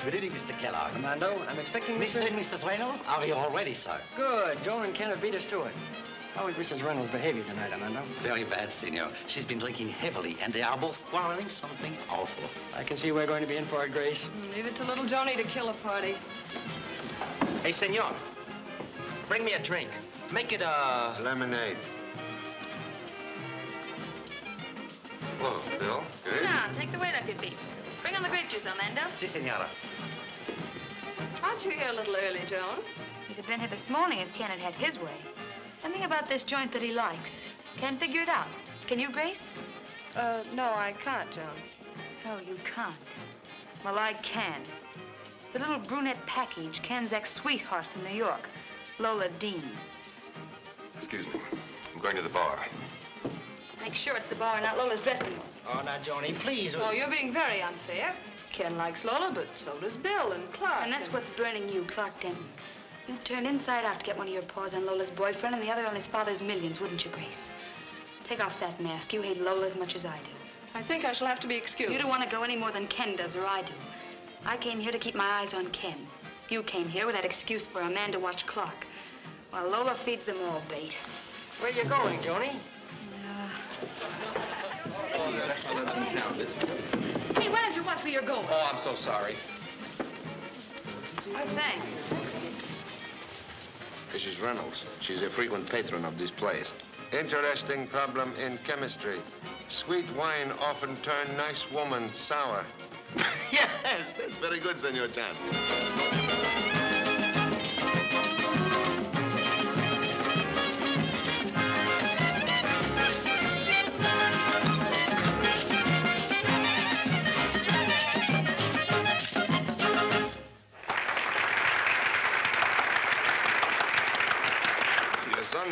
Good evening, Mr. Kellogg. Armando, I'm expecting Mr. and Mrs. Reynolds are here already, sir. Good. Joan and Ken have beat us to it. How is Mrs. Reynolds' behavior tonight, Armando? Very bad, senor. She's been drinking heavily, and they are both quarreling something awful. I can see we're going to be in for it, Grace. Leave it to little Joni to kill a party. Hey, senor. Bring me a drink. Make it a... Lemonade. Whoa, Bill. Good. Now, take the weight off your feet. Bring on the grape juice, Armando. Si, senora. Aren't you here a little early, Joan? He'd have been here this morning if Ken had had his way. Something about this joint that he likes. Can't figure it out. Can you, Grace? No, I can't, Joan. Oh, you can't. Well, I can. The little brunette package, Ken's ex-sweetheart from New York, Lola Dean. Excuse me. I'm going to the bar. Make sure it's the bar, not Lola's dressing room. Oh, now, Joni, please. Oh, you're being very unfair. Ken likes Lola, but so does Bill and Clark. And that's what's burning you, Clark Denton. You'd turn inside out to get one of your paws on Lola's boyfriend and the other on his father's millions, wouldn't you, Grace? Take off that mask. You hate Lola as much as I do. I think I shall have to be excused. You don't want to go any more than Ken does, or I do. I came here to keep my eyes on Ken. You came here with that excuse for a man to watch Clark, while Lola feeds them all bait. Where you going, Joni? Hey, why don't you watch where you're going? Oh, I'm so sorry. Oh, thanks. Mrs. Reynolds. She's a frequent patron of this place. Interesting problem in chemistry. Sweet wine often turn nice woman sour. Yes, that's very good, Senor Chan.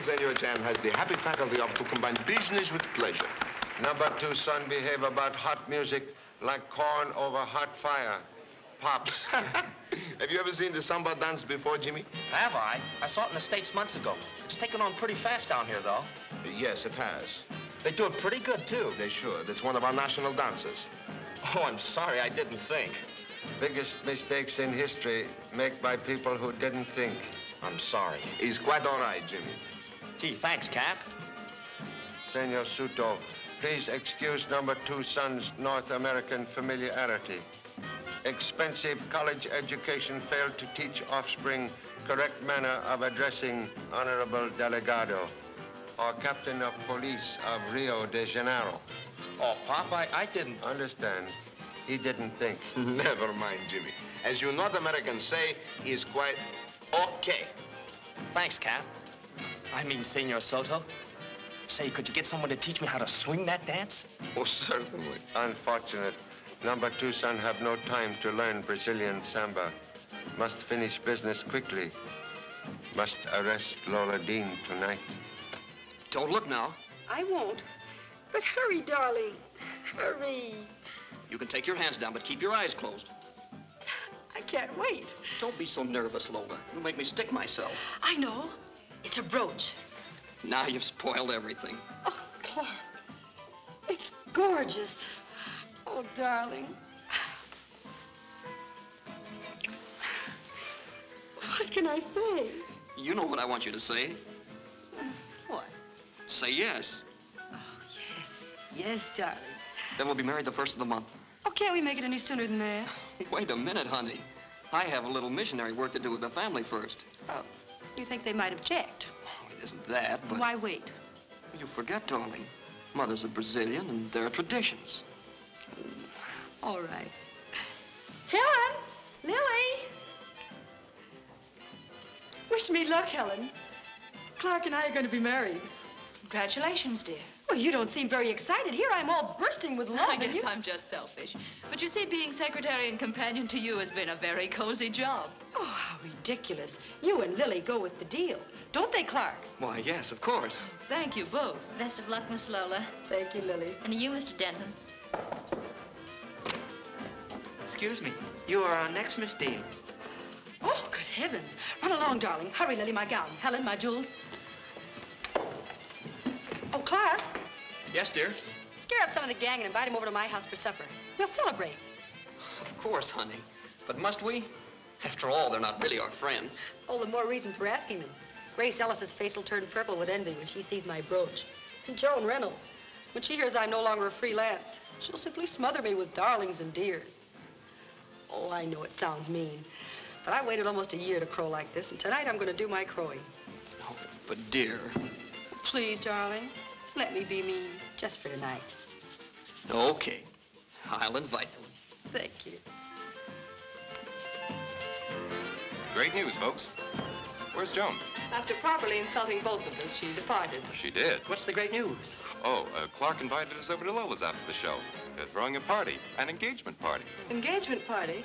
Senor Chan has the happy faculty of to combine business with pleasure. Number 2 son behave about hot music like corn over hot fire. Pops. Have you ever seen the samba dance before, Jimmy? Have I? I saw it in the States months ago. It's taken on pretty fast down here, though. Yes, it has. They do it pretty good, too. They should. It's one of our national dances. Oh, I'm sorry. I didn't think. Biggest mistakes in history made by people who didn't think. I'm sorry. He's quite all right, Jimmy. Gee, thanks, Cap. Senor Suto, please excuse number 2 son's North American familiarity. Expensive college education failed to teach offspring correct manner of addressing Honorable Delegado or Captain of Police of Rio de Janeiro. Oh, Pop, I didn't... Understand. He didn't think. Never mind, Jimmy. As you North Americans say, he's quite okay. Thanks, Cap. I mean, Senor Soto. Say, could you get someone to teach me how to swing that dance? Oh, certainly. Unfortunate. Number 2 son have no time to learn Brazilian samba. Must finish business quickly. Must arrest Lola Dean tonight. Don't look now. I won't. But hurry, darling. Hurry. You can take your hands down, but keep your eyes closed. I can't wait. Don't be so nervous, Lola. You'll make me stick myself. I know. It's a brooch. Now you've spoiled everything. Oh, Clark. It's gorgeous. Oh, darling. What can I say? You know what I want you to say. What? Say yes. Oh, yes. Yes, darling. Then we'll be married the 1st of the month. Oh, can't we make it any sooner than that? Wait a minute, honey. I have a little missionary work to do with the family first. Oh, you think they might object? Oh, it isn't that, but... Why wait? You forget, darling. Mother's a Brazilian, and there are traditions. All right. Helen! Lily! Wish me luck, Helen. Clark and I are going to be married. Congratulations, dear. Well, you don't seem very excited. Here I'm all bursting with love. I guess I'm just selfish. But you see, being secretary and companion to you has been a very cozy job. Oh, how ridiculous. You and Lily go with the deal. Don't they, Clark? Why, yes, of course. Thank you both. Best of luck, Miss Lola. Thank you, Lily. And to you, Mr. Denton. Excuse me. You are our next Miss Dean. Oh, good heavens. Run along, darling. Hurry, Lily, my gown. Helen, my jewels. Oh, Clark. Yes, dear? Scare up some of the gang and invite him over to my house for supper. We'll celebrate. Of course, honey. But must we? After all, they're not really our friends. All the more reason for asking them. Grace Ellis's face will turn purple with envy when she sees my brooch. And Joan Reynolds, when she hears I'm no longer a freelance, she'll simply smother me with darlings and dears. Oh, I know it sounds mean, but I waited almost a year to crow like this, and tonight I'm going to do my crowing. Oh, but dear. Please, darling, let me be mean, just for tonight. Okay, I'll invite them. Thank you. Great news, folks. Where's Joan? After properly insulting both of us, she departed. She did. What's the great news? Oh, Clark invited us over to Lola's after the show. They're throwing a party, an engagement party. Engagement party?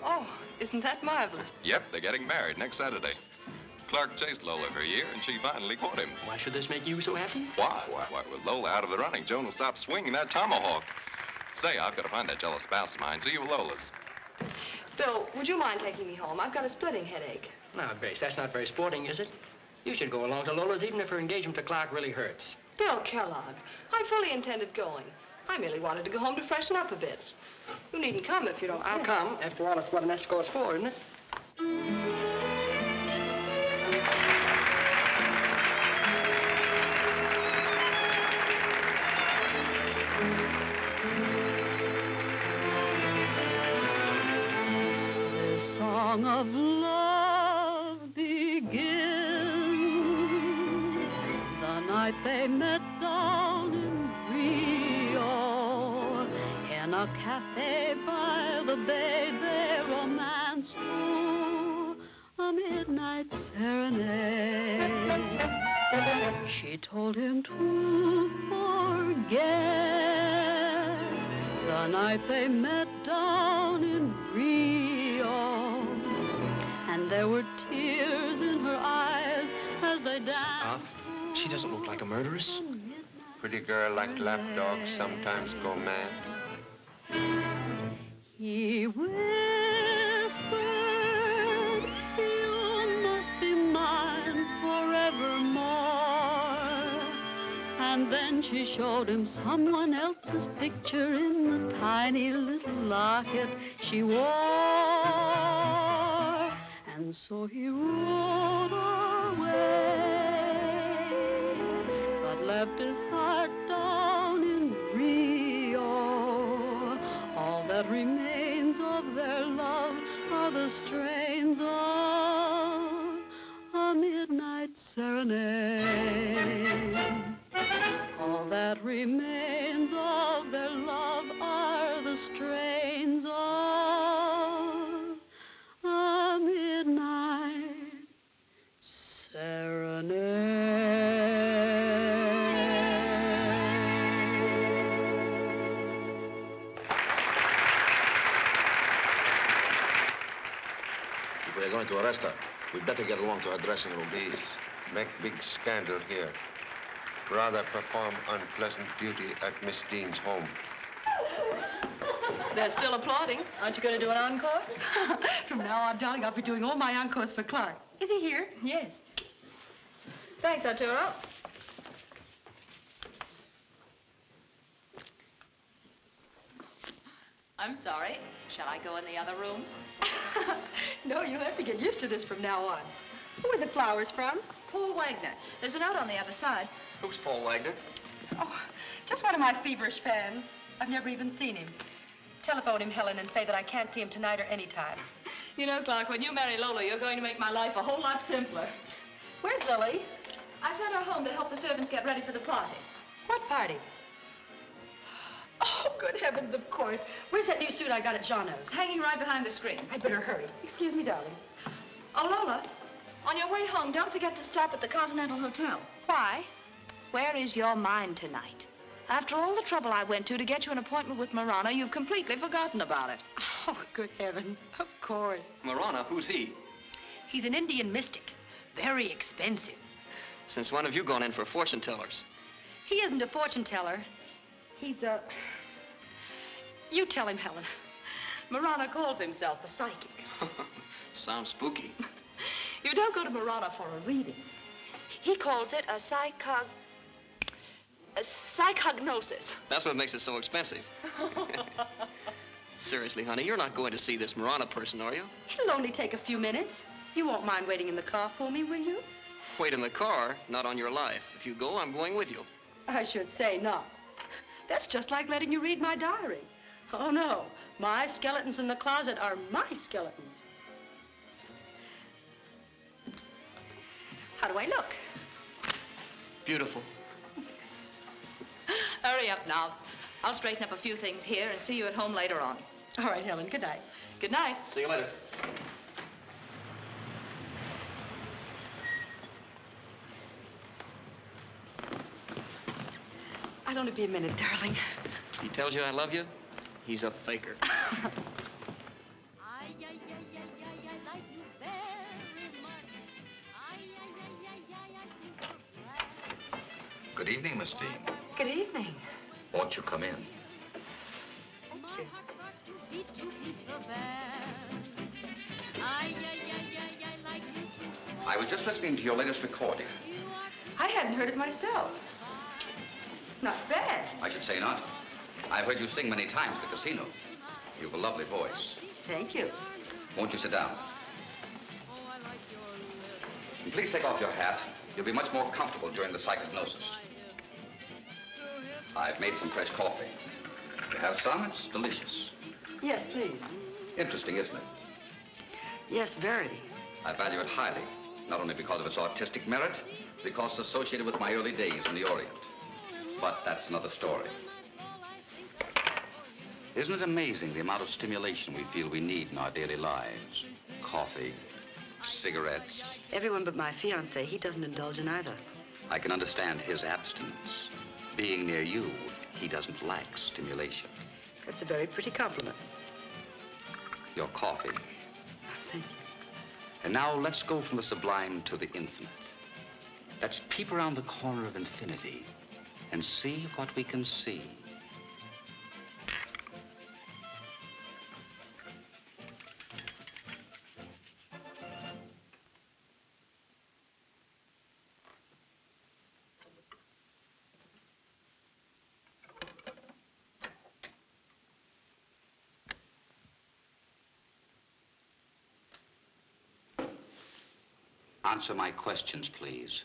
Oh, isn't that marvelous? Yep, they're getting married next Saturday. Clark chased Lola for a year, and she finally caught him. Why should this make you so happy? Why? Why, with Lola out of the running, Joan will stop swinging that tomahawk. Say, I've got to find that jealous spouse of mine. See you at Lola's. Bill, would you mind taking me home? I've got a splitting headache. Now, Grace, that's not very sporting, is it? You should go along to Lola's even if her engagement to Clark really hurts. Bill Kellogg, I fully intended going. I merely wanted to go home to freshen up a bit. You needn't come if you don't. I'll come. After all, it's what an escort's for, isn't it? This song of love begins the night they met down in Rio. In a cafe by the bay, they romanced to a midnight serenade. She told him to forget the night they met down in Rio. And there were tears in her eyes as they danced. She doesn't look like a murderess. Pretty girl like lapdogs sometimes go mad. He whispered, you must be mine forevermore. And then she showed him someone else's picture in the tiny little locket she wore. And so he rode away, but left his heart down in Rio. All that remains of their love are the strains of a midnight serenade. All that remains of their love are the strains of a midnight serenade. If we're going to arrest her, we'd better get along to her dressing room. Please, make big scandal here. Rather perform unpleasant duty at Miss Dean's home. They're still applauding. Aren't you going to do an encore? From now on, darling, I'll be doing all my encores for Clark. Is he here? Yes. Thanks, Arturo. I'm sorry. Shall I go in the other room? No, you'll have to get used to this from now on. Who are the flowers from? Paul Wagner. There's a note on the other side. Who's Paul Wagner? Oh, just one of my feverish fans. I've never even seen him. Telephone him, Helen, and say that I can't see him tonight or any time. You know, Clark, when you marry Lola, you're going to make my life a whole lot simpler. Where's Lily? I sent her home to help the servants get ready for the party. What party? Oh, good heavens, of course. Where's that new suit I got at Jono's? Hanging right behind the screen. I'd better hurry. Excuse me, darling. Oh, Lola, on your way home, don't forget to stop at the Continental Hotel. Why? Where is your mind tonight? After all the trouble I went to get you an appointment with Marana, you've completely forgotten about it. Oh, good heavens. Of course. Marana, who's he? He's an Indian mystic. Very expensive. Since when have you gone in for fortune tellers? He isn't a fortune teller. He's a... You tell him, Helen. Marana calls himself a psychic. Sounds spooky. You don't go to Marana for a reading. He calls it a psychognosis. That's what makes it so expensive. Seriously, honey, you're not going to see this Marana person, are you? It'll only take a few minutes. You won't mind waiting in the car for me, will you? Wait in the car, not on your life. If you go, I'm going with you. I should say not. That's just like letting you read my diary. Oh, no. My skeletons in the closet are my skeletons. How do I look? Beautiful. Hurry up now. I'll straighten up a few things here and see you at home later on. All right, Helen. Good night. Good night. See you later. I'll only be a minute, darling. He tells you I love you? He's a faker. Good evening, Miss Dean. Good evening. Won't you come in? I was just listening to your latest recording. I hadn't heard it myself. Not bad. I should say not. I've heard you sing many times at the casino. You've a lovely voice. Thank you. Won't you sit down? And please take off your hat. You'll be much more comfortable during the psychognosis. I've made some fresh coffee. You have some? It's delicious. Yes, please. Interesting, isn't it? Yes, very. I value it highly, not only because of its artistic merit, because it's associated with my early days in the Orient. But that's another story. Isn't it amazing the amount of stimulation we feel we need in our daily lives? Coffee, cigarettes. Everyone but my fiancé, he doesn't indulge in either. I can understand his abstinence. Being near you, he doesn't lack stimulation. That's a very pretty compliment. Your coffee. Thank you. And now let's go from the sublime to the infinite. Let's peep around the corner of infinity and see what we can see. Answer my questions, please.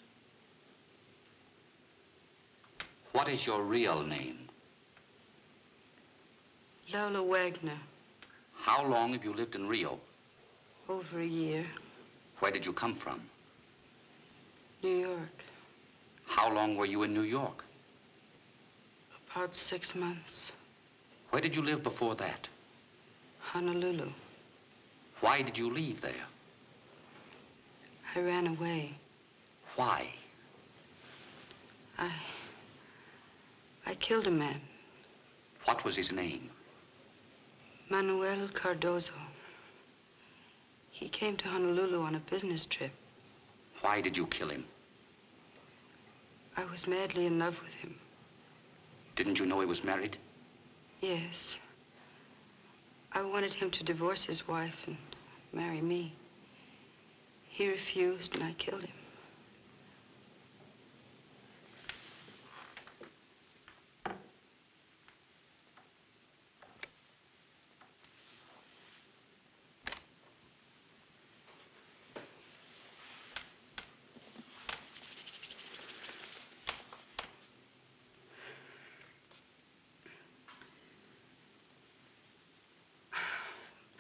What is your real name? Lola Wagner. How long have you lived in Rio? Over a year. Where did you come from? New York. How long were you in New York? About 6 months. Where did you live before that? Honolulu. Why did you leave there? I ran away. Why? I killed a man. What was his name? Manuel Cardozo. He came to Honolulu on a business trip. Why did you kill him? I was madly in love with him. Didn't you know he was married? Yes. I wanted him to divorce his wife and marry me. He refused, and I killed him.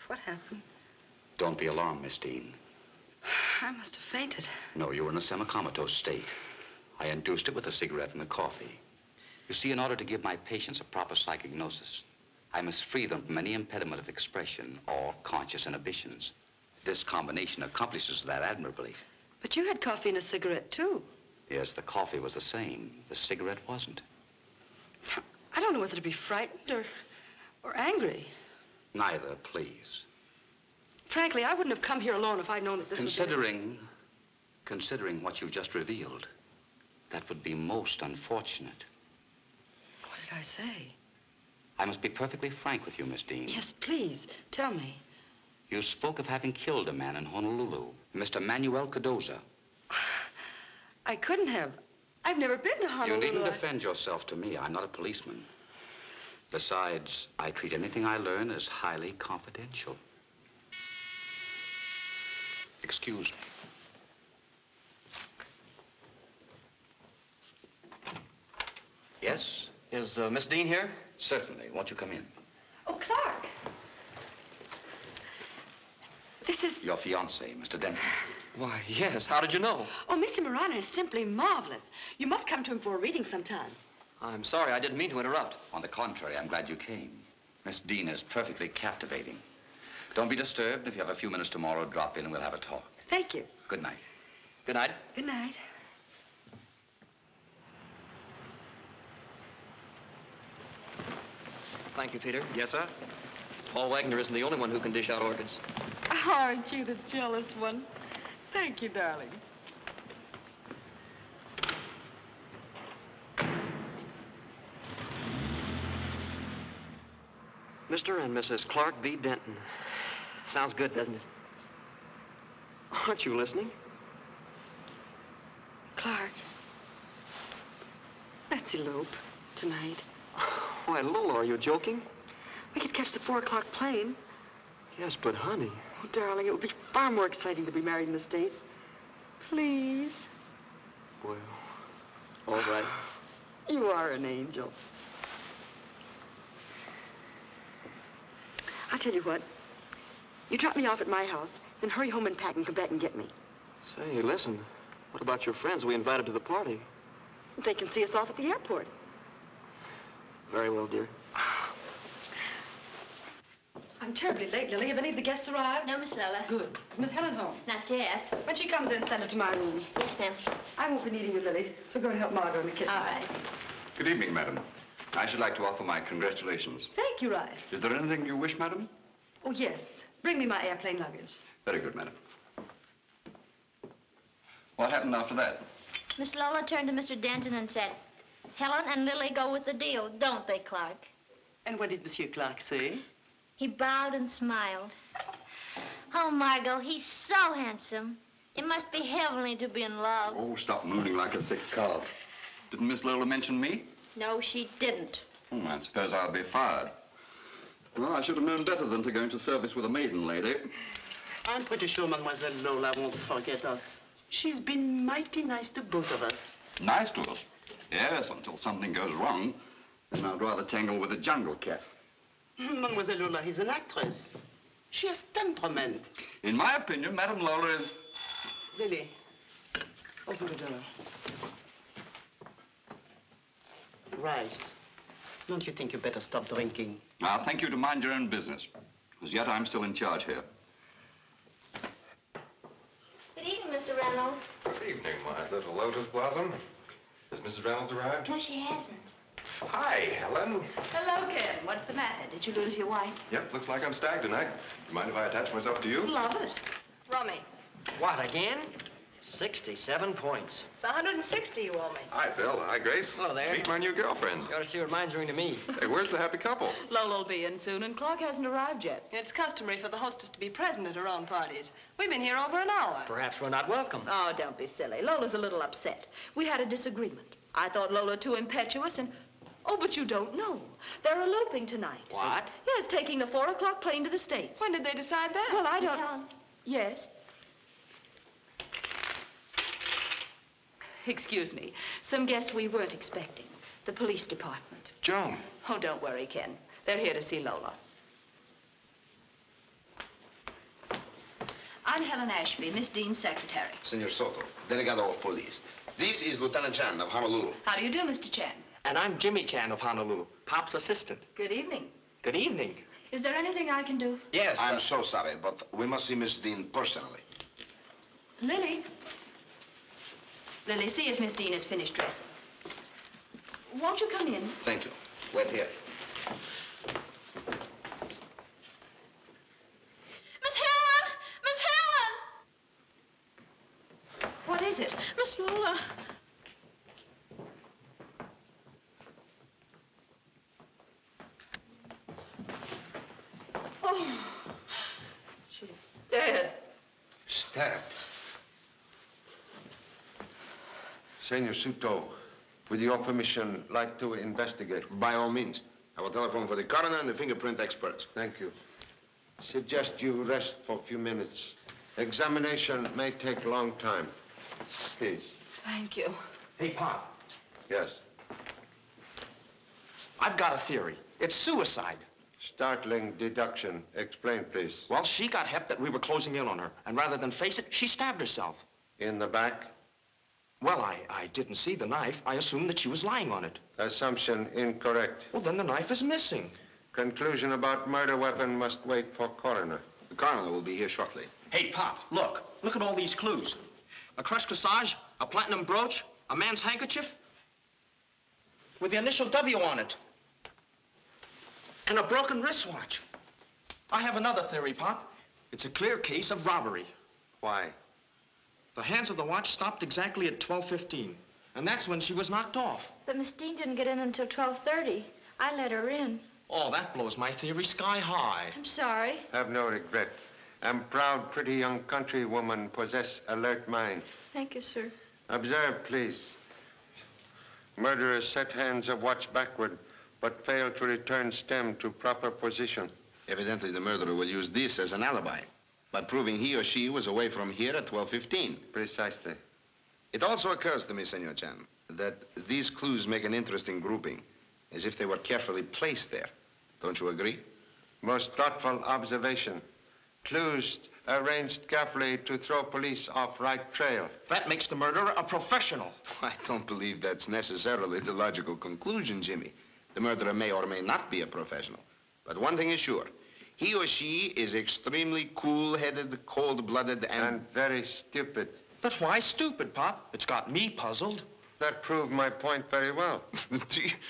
What happened? Don't be alarmed, Miss Dean. I must have fainted. No, you were in a semi-comatose state. I induced it with a cigarette and the coffee. You see, in order to give my patients a proper psychognosis, I must free them from any impediment of expression or conscious inhibitions. This combination accomplishes that admirably. But you had coffee and a cigarette, too. Yes, the coffee was the same. The cigarette wasn't. I don't know whether to be frightened or angry. Neither, please. Frankly, I wouldn't have come here alone if I'd known that this was... Considering what you've just revealed, that would be most unfortunate. What did I say? I must be perfectly frank with you, Miss Dean. Yes, please. Tell me. You spoke of having killed a man in Honolulu, Mr. Manuel Cardozo. I couldn't have. I've never been to Honolulu. You needn't defend yourself to me. I'm not a policeman. Besides, I treat anything I learn as highly confidential. Excuse me. Yes? Is Miss Dean here? Certainly. Won't you come in? Oh, Clark. This is... Your fiancé, Mr. Denton. Why, yes. How did you know? Oh, Mr. Marana is simply marvelous. You must come to him for a reading sometime. I'm sorry. I didn't mean to interrupt. On the contrary, I'm glad you came. Miss Dean is perfectly captivating. Don't be disturbed. If you have a few minutes tomorrow, drop in and we'll have a talk. Thank you. Good night. Good night. Good night. Thank you, Peter. Yes, sir? Paul Wagner isn't the only one who can dish out orchids. Aren't you the jealous one? Thank you, darling. Mr. and Mrs. Clark V. Denton. Sounds good, doesn't it? Aren't you listening? Clark. Let's elope tonight. Why, Lola, are you joking? We could catch the 4 o'clock plane. Yes, but honey. Oh, darling, it would be far more exciting to be married in the States. Please. Well, all right. You are an angel. I'll tell you what. You drop me off at my house, then hurry home and pack and come back and get me. Say, listen, what about your friends we invited to the party? They can see us off at the airport. Very well, dear. I'm terribly late, Lily. Have any of the guests arrived? No, Miss Lola. Good. Is Miss Helen home? Not yet. When she comes in, send her to my room. Yes, ma'am. I won't be needing you, Lily, so go and help Margot in the kitchen. All right. Good evening, madam. I should like to offer my congratulations. Thank you, Rice. Is there anything you wish, madam? Oh, yes. Bring me my airplane luggage. Very good, madam. What happened after that? Miss Lola turned to Mr. Denton and said, Helen and Lily go with the deal, don't they, Clark? And what did Monsieur Clark say? He bowed and smiled. Oh, Margot, he's so handsome. It must be heavenly to be in love. Oh, stop mooning like a sick calf. Didn't Miss Lola mention me? No, she didn't. I suppose I'll be fired. Well, I should have known better than to go into service with a maiden lady. I'm pretty sure Mademoiselle Lola won't forget us. She's been mighty nice to both of us. Nice to us? Yes, until something goes wrong. Then I'd rather tangle with a jungle cat. Mademoiselle Lola is an actress. She has temperament. In my opinion, Madame Lola is... Lily, open the door. Rice, don't you think you better stop drinking? I'll thank you to mind your own business. As yet, I'm still in charge here. Good evening, Mr. Reynolds. Good evening, my little lotus blossom. Has Mrs. Reynolds arrived? No, she hasn't. Hi, Helen. Hello, Ken. What's the matter? Did you lose your wife? Yep, looks like I'm stagged tonight. Do you mind if I attach myself to you? Love it. Rummy. What, again? 67 points. It's 160 you owe me. Hi, Phil. Hi, Grace. Hello there. Meet my new girlfriend. You ought to see what mine's doing to me. Hey, where's the happy couple? Lola'll be in soon, and Clark hasn't arrived yet. It's customary for the hostess to be present at her own parties. We've been here over an hour. Perhaps we're not welcome. Oh, don't be silly. Lola's a little upset. We had a disagreement. I thought Lola too impetuous and... Oh, but you don't know. They're eloping tonight. What? Yes, taking the 4 o'clock plane to the States. When did they decide that? Well, I Miss don't... Helen. Yes? Excuse me. Some guests we weren't expecting. The police department. Joan. Oh, don't worry, Ken. They're here to see Lola. I'm Helen Ashby, Miss Dean's secretary. Senor Soto, delegado of police. This is Lieutenant Chan of Honolulu. How do you do, Mr. Chan? And I'm Jimmy Chan of Honolulu, Pop's assistant. Good evening. Good evening. Is there anything I can do? Yes. I'm so sorry, but we must see Miss Dean personally. Lily. Lily, see if Miss Dean has finished dressing. Won't you come in? Thank you. Wait here. Miss Helen! Miss Helen! What is it? Miss Lola. Oh, she's dead. Stabbed. Senor Suto, with your permission, like to investigate. By all means. I will telephone for the coroner and the fingerprint experts. Thank you. Suggest you rest for a few minutes. Examination may take a long time. Please. Thank you. Hey, Pop, Yes. I've got a theory. It's suicide. Startling deduction. Explain, please. Well, she got hep that we were closing in on her, and rather than face it, she stabbed herself. In the back? Well, I didn't see the knife. I assumed that she was lying on it. Assumption incorrect. Well, then the knife is missing. Conclusion about murder weapon must wait for coroner. The coroner will be here shortly. Hey, Pop, look. Look at all these clues. A crushed corsage, a platinum brooch, a man's handkerchief with the initial W on it, and a broken wristwatch. I have another theory, Pop. It's a clear case of robbery. Why? The hands of the watch stopped exactly at 12:15, and that's when she was knocked off. But Miss Dean didn't get in until 12:30. I let her in. Oh, that blows my theory sky high. I'm sorry. Have no regret. I'm proud, pretty young countrywoman possess alert mind. Thank you, sir. Observe, please. Murderers set hands of watch backward, but fail to return stem to proper position. Evidently, the murderer will use this as an alibi, by proving he or she was away from here at 12:15. Precisely. It also occurs to me, Senor Chan, that these clues make an interesting grouping, as if they were carefully placed there. Don't you agree? Most thoughtful observation. Clues arranged carefully to throw police off right trail. That makes the murderer a professional. I don't believe that's necessarily the logical conclusion, Jimmy. The murderer may or may not be a professional. But one thing is sure. He or she is extremely cool-headed, cold-blooded, and very stupid. But why stupid, Pop? It's got me puzzled. That proved my point very well.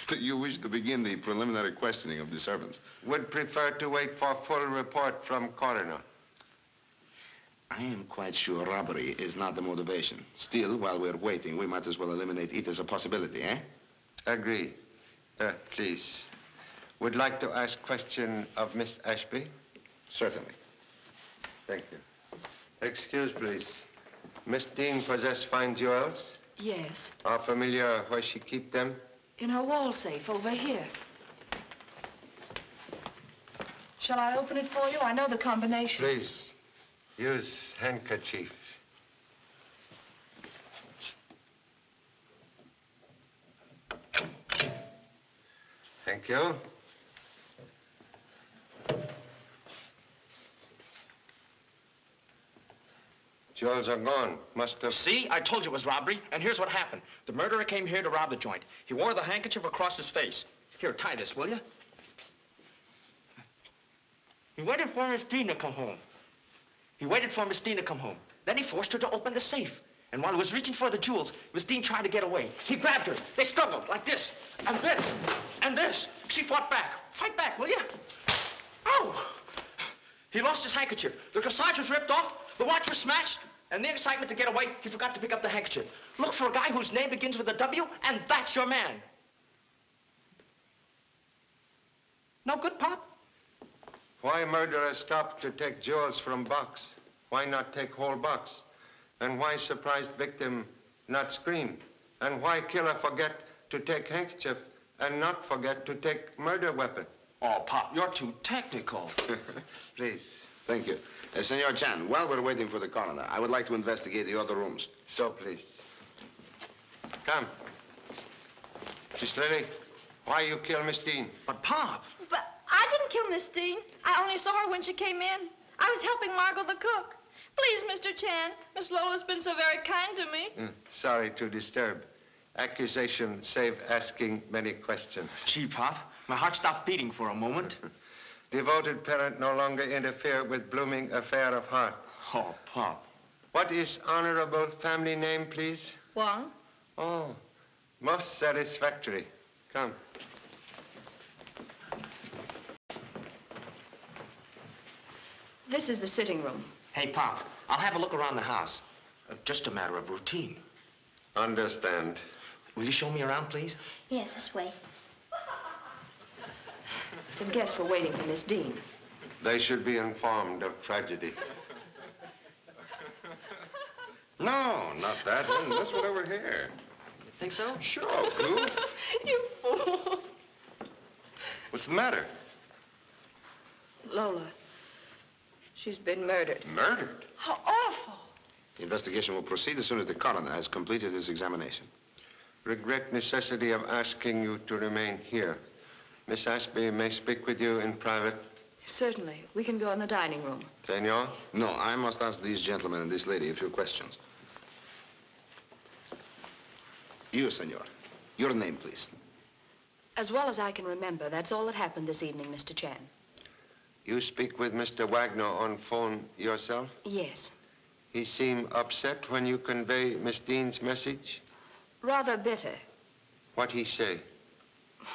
Do you wish to begin the preliminary questioning of the servants? Would prefer to wait for full report from coroner. I am quite sure robbery is not the motivation. Still, while we're waiting, we might as well eliminate it as a possibility, eh? Agree. Please. Would like to ask question of Miss Ashby? Certainly. Thank you. Excuse, please. Miss Dean possess fine jewels? Yes, Are familiar where she keep them? in her wall safe over here. Shall I open it for you? I know the combination. Please. Use handkerchief. Thank you. Jewels are gone. Must have... See? I told you it was robbery, and here's what happened. The murderer came here to rob the joint. He wore the handkerchief across his face. Here, tie this, will you? He waited for Miss Dean to come home. Then he forced her to open the safe. And while he was reaching for the jewels, Miss Dean tried to get away. He grabbed her. They struggled like this, and this, and this. She fought back. Fight back, will you? Oh! He lost his handkerchief. The corsage was ripped off. The watch was smashed. And the excitement to get away, he forgot to pick up the handkerchief. Look for a guy whose name begins with a W, and that's your man. No good, Pop? Why murderer stopped to take jewels from box? Why not take whole box? And why surprised victim not scream? And why killer forget to take handkerchief and not forget to take murder weapon? Oh, Pop, you're too technical. Please. Thank you. Senor Chan, while we're waiting for the coroner, I would like to investigate the other rooms. So, please. Come. Miss Lily, why you kill Miss Dean? But, Pop. But I didn't kill Miss Dean. I only saw her when she came in. I was helping Margot the cook. Please, Mr. Chan, Miss Lola's been so very kind to me. Sorry to disturb. Accusation save asking many questions. Gee, Pop, my heart stopped beating for a moment. Devoted parent no longer interfere with blooming affair of heart. Oh, Pop. What is honorable family name, please? Wang. Oh, most satisfactory. Come. This is the sitting room. Hey, Pop, I'll have a look around the house. Just a matter of routine. Understand. Will you show me around, please? Yes, this way. Some guests were waiting for Miss Dean. They should be informed of tragedy. No, not that one. This one over here. Think so? Sure, goof. You fool. What's the matter? Lola. She's been murdered. Murdered? How awful. The investigation will proceed as soon as the coroner has completed his examination. Regret necessity of asking you to remain here. Miss Ashby may speak with you in private. Certainly. We can go in the dining room. Senor? No, I must ask these gentlemen and this lady a few questions. You, senor. Your name, please. As well as I can remember, that's all that happened this evening, Mr. Chan. You speak with Mr. Wagner on phone yourself? Yes. He seemed upset when you convey Miss Dean's message? Rather bitter. What'd he say?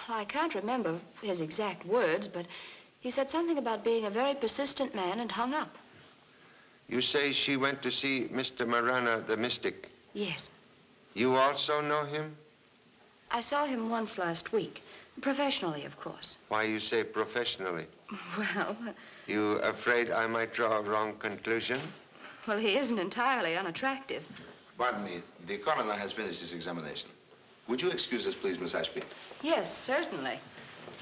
I can't remember his exact words, but he said something about being a very persistent man and hung up. You say she went to see Mr. Marana, the mystic. Yes. You also know him? I saw him once last week. Professionally, of course. Why you say professionally? Well... You afraid I might draw a wrong conclusion? Well, he isn't entirely unattractive. Pardon me. The coroner has finished his examination. Would you excuse us, please, Miss Ashby? Yes, certainly.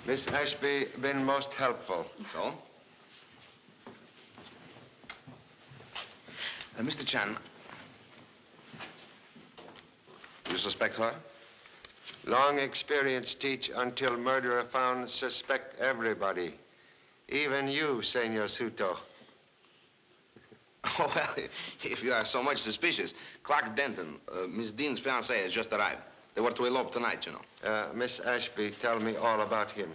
Miss Ashby, been most helpful. So? Mr. Chan, you suspect her? Long experience teach until murderer found suspect everybody. Even you, Senor Suto. Oh, well, if you are so much suspicious, Clark Denton, Miss Dean's fiancé, has just arrived. They were to elope tonight, you know. Miss Ashby, tell me all about him.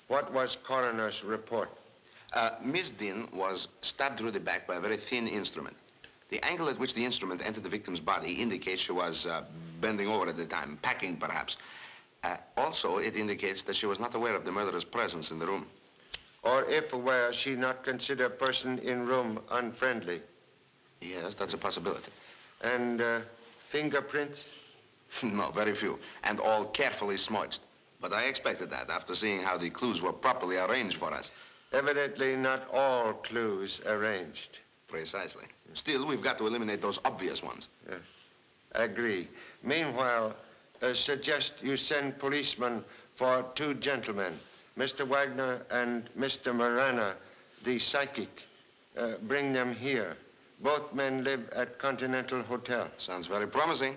What was coroner's report? Miss Dean was stabbed through the back by a very thin instrument. The angle at which the instrument entered the victim's body indicates she was bending over at the time, packing perhaps. Also, it indicates that she was not aware of the murderer's presence in the room. Or if aware, she not consider person in room unfriendly. Yes, that's a possibility. And fingerprints? No, very few, and all carefully smudged. But I expected that after seeing how the clues were properly arranged for us. Evidently not all clues arranged. Precisely. Still, we've got to eliminate those obvious ones. Yes. Agree. Meanwhile, suggest you send policemen for two gentlemen, Mr. Wagner and Mr. Marana, the psychic. Bring them here. Both men live at Continental Hotel. Sounds very promising.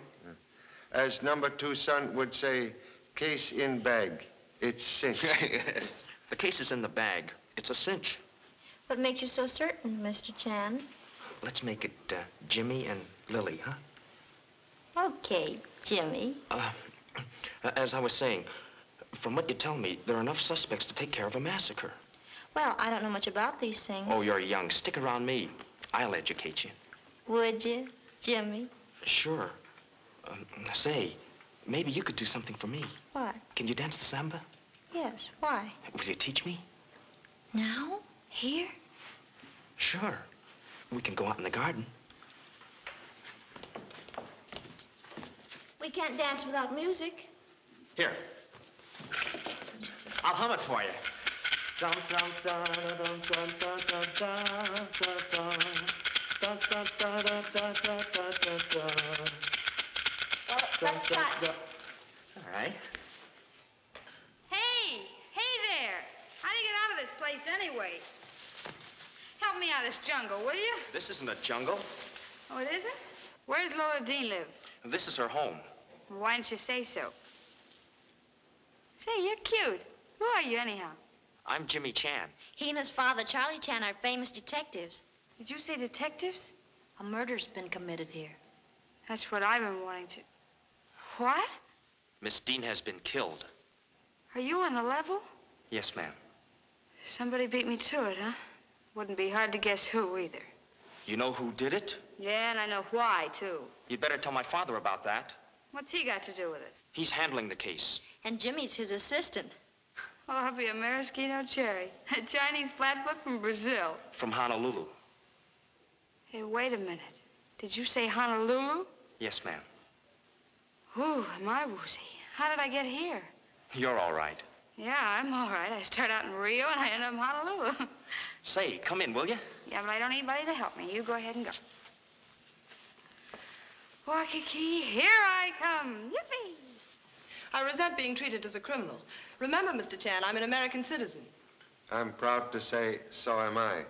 As number 2 son would say, case in bag. It's cinch. The case is in the bag. It's a cinch. What makes you so certain, Mr. Chan? Let's make it Jimmy and Lily, huh? Okay, Jimmy. As I was saying, from what you tell me, there are enough suspects to take care of a massacre. Well, I don't know much about these things. Oh, you're young. Stick around me. I'll educate you. Would you, Jimmy? Sure. Say, maybe you could do something for me. What? Can you dance the samba? Yes, why? Will you teach me? Now? Here? Sure. We can go out in the garden. We can't dance without music. Here. I'll hum it for you. Dum dum dum dum dum dum dum dum dum dum dum dum dum dum dum dum. Let's cut. All right. Hey there. How do you get out of this place anyway? Help me out of this jungle, will you? This isn't a jungle. Oh, it isn't? Where does Lola Dean live? This is her home. Why didn't you say so? Say, you're cute. Who are you, anyhow? I'm Jimmy Chan. He and his father, Charlie Chan, are famous detectives. Did you say detectives? A murder's been committed here. That's what I've been wanting to... What? Miss Dean has been killed. Are you on the level? Yes, ma'am. Somebody beat me to it, huh? Wouldn't be hard to guess who, either. You know who did it? Yeah, and I know why, too. You'd better tell my father about that. What's he got to do with it? He's handling the case. And Jimmy's his assistant. Oh, I'll be a maraschino cherry. A Chinese flatfoot from Brazil. From Honolulu. Hey, wait a minute. Did you say Honolulu? Yes, ma'am. Ooh, am I woozy. How did I get here? You're all right. Yeah, I'm all right. I start out in Rio and I end up in Honolulu. Say, come in, will you? Yeah, but I don't need anybody to help me. You go ahead and go. Waikiki, here I come. Yippee! I resent being treated as a criminal. Remember, Mr. Chan, I'm an American citizen. I'm proud to say so am I.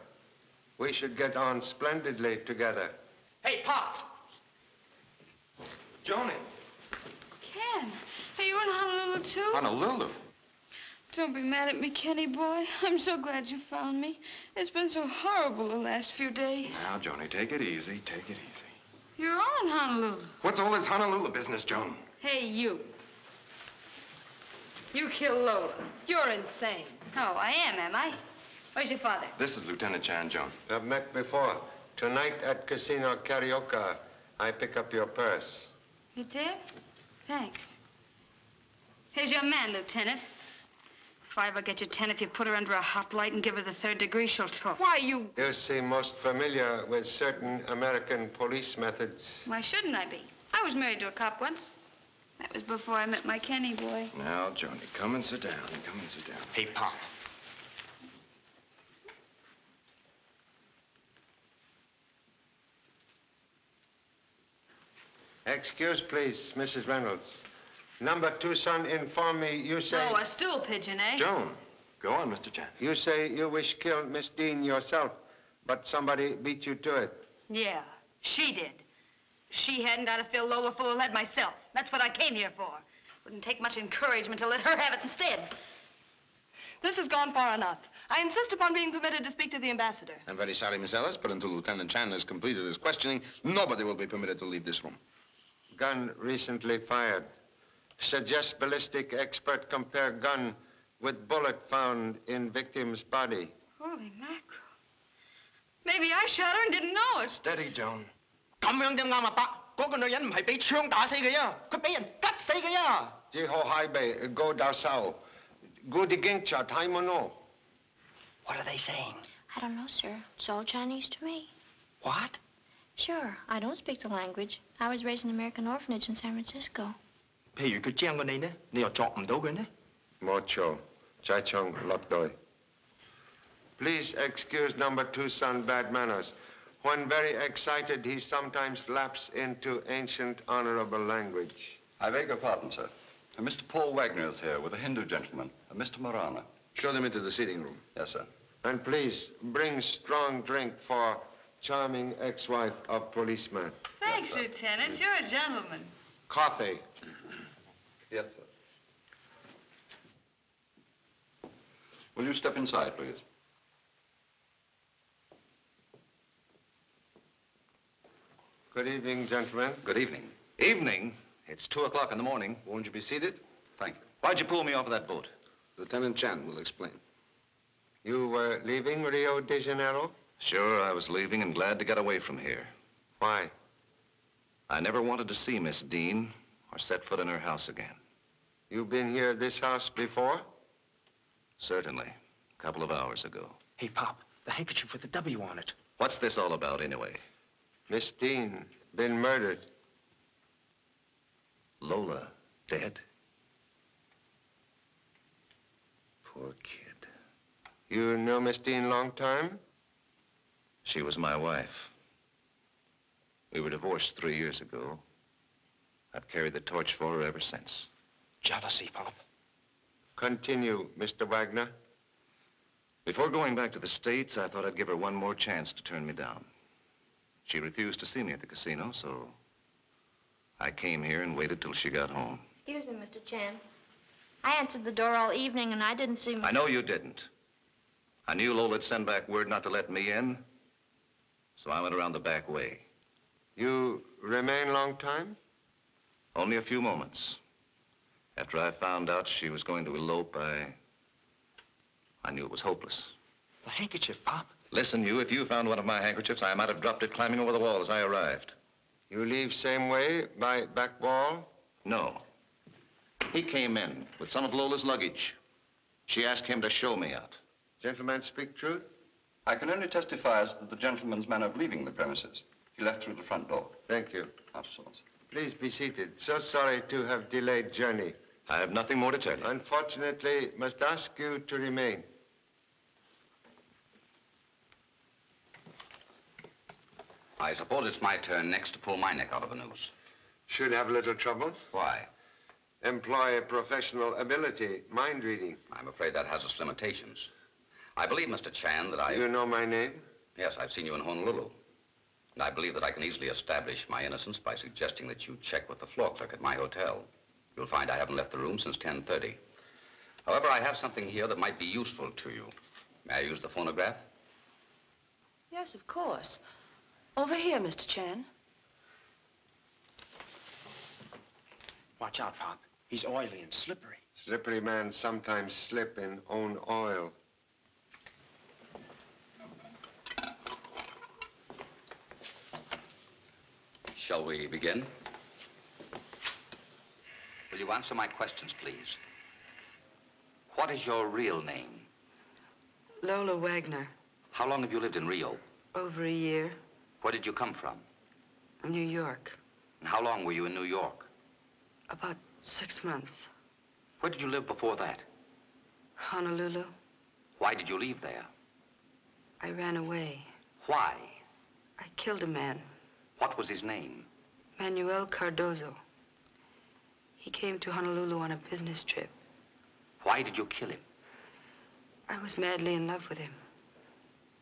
We should get on splendidly together. Hey, Pop! Joni. Ken, are you in Honolulu, too? Honolulu? Don't be mad at me, Kenny boy. I'm so glad you found me. It's been so horrible the last few days. Now, Joni, take it easy. Take it easy. You're all in Honolulu. What's all this Honolulu business, Joan? Hey, you. You killed Lola. You're insane. Oh, I am I? Where's your father? This is Lieutenant Chan, Joan. We've met before. Tonight at Casino Carioca, I pick up your purse. You did? Thanks. Here's your man, Lieutenant. If I ever get you 10, if you put her under a hot light and give her the 3rd degree, she'll talk. Why, you... You seem most familiar with certain American police methods. Why shouldn't I be? I was married to a cop once. That was before I met my Kenny boy. Now, Joni, come and sit down. Come and sit down. Hey, Pop. Excuse, please, Mrs. Reynolds. Number 2 son informed me you say... Oh, a stool pigeon, eh? Joan, go on, Mr. Chan. You say you wish killed Miss Dean yourself, but somebody beat you to it. Yeah, she did. She hadn't, I'd have filled Lola full of lead myself. That's what I came here for. Wouldn't take much encouragement to let her have it instead. This has gone far enough. I insist upon being permitted to speak to the ambassador. I'm very sorry, Miss Ellis, but until Lieutenant Chan has completed his questioning, nobody will be permitted to leave this room. Gun recently fired. Suggest ballistic expert compare gun with bullet found in victim's body. Holy mackerel. Maybe I shot her and didn't know it. Steady, Joan. 咁樣點啱啊，伯？嗰個女人唔係俾槍打死嘅呀，佢俾人吉死嘅呀。Jiho Haibe, go down south. Good gincha, taimono. What are they saying? I don't know, sir. It's all Chinese to me. What? Sure, I don't speak the language. I was raised in an American orphanage in San Francisco. 譬如佢將過你呢，你又作唔到佢呢？ Mocho, Chaichong Lotdoi. Please excuse number 2 son bad manners. When very excited, he sometimes lapses into ancient honorable language. I beg your pardon, sir. Mr. Paul Wagner is here with a Hindu gentleman, Mr. Marana. Show them into the sitting room. Yes, sir. And please, bring strong drink for charming ex-wife of policeman. Thanks, yes, Lieutenant. You're a gentleman. Coffee. Yes, sir. Will you step inside, please? Good evening, gentlemen. Good evening. Evening? It's 2 o'clock in the morning. Won't you be seated? Thank you. Why'd you pull me off of that boat? Lieutenant Chan will explain. You were leaving Rio de Janeiro? Sure, I was leaving and glad to get away from here. Why? I never wanted to see Miss Dean or set foot in her house again. You've been here at this house before? Certainly. A couple of hours ago. Hey, Pop, the handkerchief with the W on it. What's this all about, anyway? Miss Dean, been murdered. Lola, dead? Poor kid. You know Miss Dean long time? She was my wife. We were divorced 3 years ago. I've carried the torch for her ever since. Jealousy, Pop. Continue, Mr. Wagner. Before going back to the States, I thought I'd give her one more chance to turn me down. She refused to see me at the casino, so I came here and waited till she got home. Excuse me, Mr. Chan. I answered the door all evening, and I didn't see... I know you didn't. I knew Lola'd send back word not to let me in, so I went around the back way. You remain long time? Only a few moments. After I found out she was going to elope, I knew it was hopeless. The handkerchief, Pop. Listen, if you found one of my handkerchiefs, I might have dropped it climbing over the wall as I arrived. You leave same way, by back wall? No. He came in with some of Lola's luggage. She asked him to show me out. Gentlemen, speak truth? I can only testify as to the gentleman's manner of leaving the premises. He left through the front door. Thank you. Absolutely. Please be seated. So sorry to have delayed journey. I have nothing more to tell you. Unfortunately, must ask you to remain. I suppose it's my turn next to pull my neck out of the noose. Should have a little trouble. Why? Employ professional ability, mind reading. I'm afraid that has its limitations. I believe, Mr. Chan, that I... You know my name? Yes, I've seen you in Honolulu. And I believe that I can easily establish my innocence by suggesting that you check with the floor clerk at my hotel. You'll find I haven't left the room since 10:30. However, I have something here that might be useful to you. May I use the phonograph? Yes, of course. Over here, Mr. Chan. Watch out, Pop. He's oily and slippery. Slippery men sometimes slip in own oil. Shall we begin? Will you answer my questions, please? What is your real name? Lola Wagner. How long have you lived in Rio? Over a year. Where did you come from? New York. And how long were you in New York? About 6 months. Where did you live before that? Honolulu. Why did you leave there? I ran away. Why? I killed a man. What was his name? Manuel Cardozo. He came to Honolulu on a business trip. Why did you kill him? I was madly in love with him.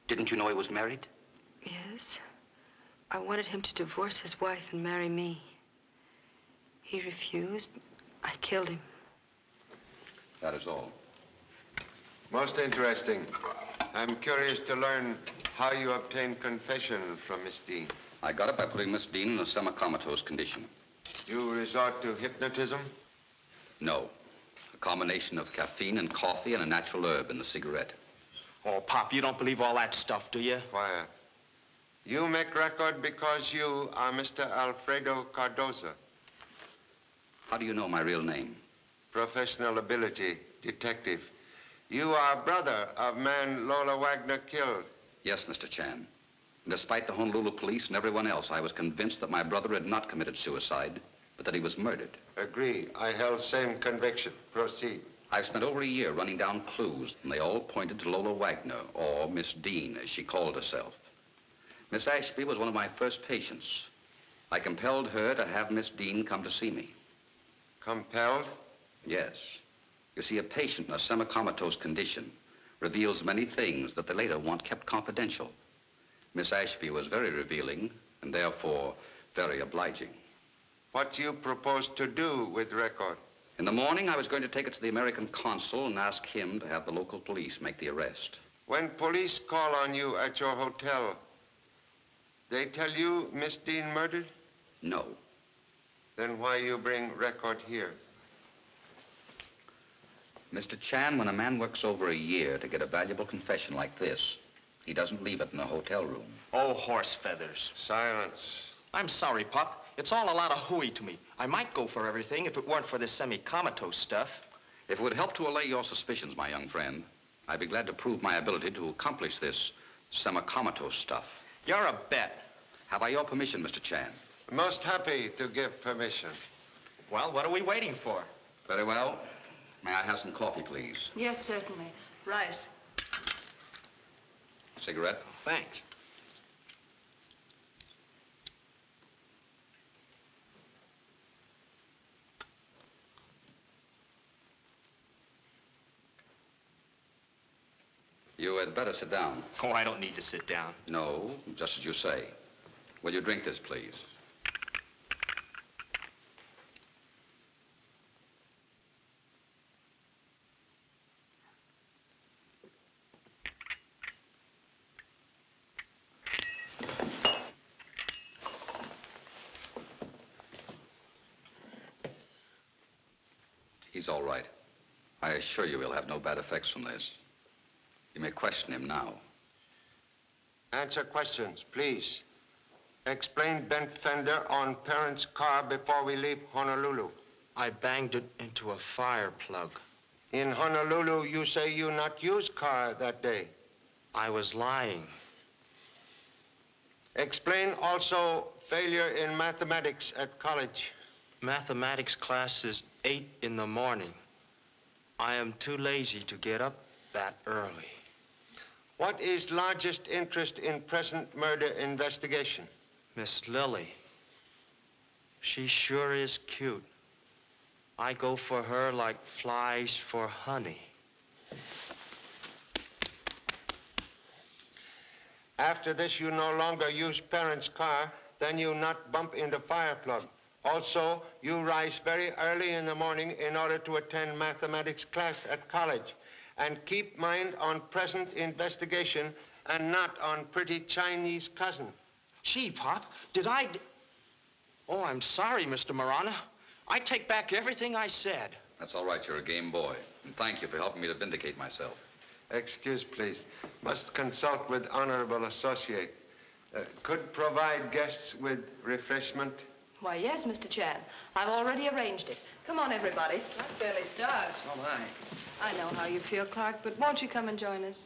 Didn't you know he was married? Yes. I wanted him to divorce his wife and marry me. He refused. I killed him. That is all. Most interesting. I'm curious to learn how you obtained confession from Miss Dean. I got it by putting Miss Dean in a semi-comatose condition. You resort to hypnotism? No. A combination of caffeine and coffee and a natural herb in the cigarette. Oh, Pop, you don't believe all that stuff, do you? Quiet. You make record because you are Mr. Alfredo Cardozo. How do you know my real name? Professional ability, detective. You are brother of man Lola Wagner killed. Yes, Mr. Chan. And despite the Honolulu police and everyone else, I was convinced that my brother had not committed suicide, but that he was murdered. Agree. I held same conviction. Proceed. I've spent over a year running down clues, and they all pointed to Lola Wagner, or Miss Dean, as she called herself. Miss Ashby was one of my first patients. I compelled her to have Miss Dean come to see me. Compelled? Yes. You see, a patient in a semi-comatose condition reveals many things that they later want kept confidential. Miss Ashby was very revealing, and therefore very obliging. What do you propose to do with record? In the morning, I was going to take it to the American consul and ask him to have the local police make the arrest. When police call on you at your hotel, they tell you Miss Dean murdered? No. Then why you bring record here? Mr. Chan, when a man works over a year to get a valuable confession like this, he doesn't leave it in a hotel room. Oh, horse feathers. Silence. I'm sorry, Pop. It's all a lot of hooey to me. I might go for everything if it weren't for this semi-comatose stuff. If it would help to allay your suspicions, my young friend, I'd be glad to prove my ability to accomplish this semi-comatose stuff. You're a bet. Have I your permission, Mr. Chan? Most happy to give permission. Well, what are we waiting for? Very well. May I have some coffee, please? Yes, certainly. Rice. Cigarette? Thanks. You had better sit down. Oh, I don't need to sit down. No, just as you say. Will you drink this, please? He's all right. I assure you he'll have no bad effects from this. You may question him now. Answer questions, please. Explain bent fender on parents' car before we leave Honolulu. I banged it into a fire plug. In Honolulu, you say you not use car that day. I was lying. Explain also failure in mathematics at college. Mathematics class is 8 in the morning. I am too lazy to get up that early. What is largest interest in present murder investigation? Miss Lily. She sure is cute. I go for her like flies for honey. After this, you no longer use parents' car, then you not bump into fire plug. Also, you rise very early in the morning in order to attend mathematics class at college. And keep mind on present investigation and not on pretty Chinese cousin. Gee, Pop, did I... Oh, I'm sorry, Mr. Marana. I take back everything I said. That's all right. You're a game boy. And thank you for helping me to vindicate myself. Excuse, please. Must consult with honorable associate. Could provide guests with refreshment. Why, yes, Mr. Chan. I've already arranged it. Come on, everybody. I'm fairly starved. So am I. I know how you feel, Clark, but won't you come and join us?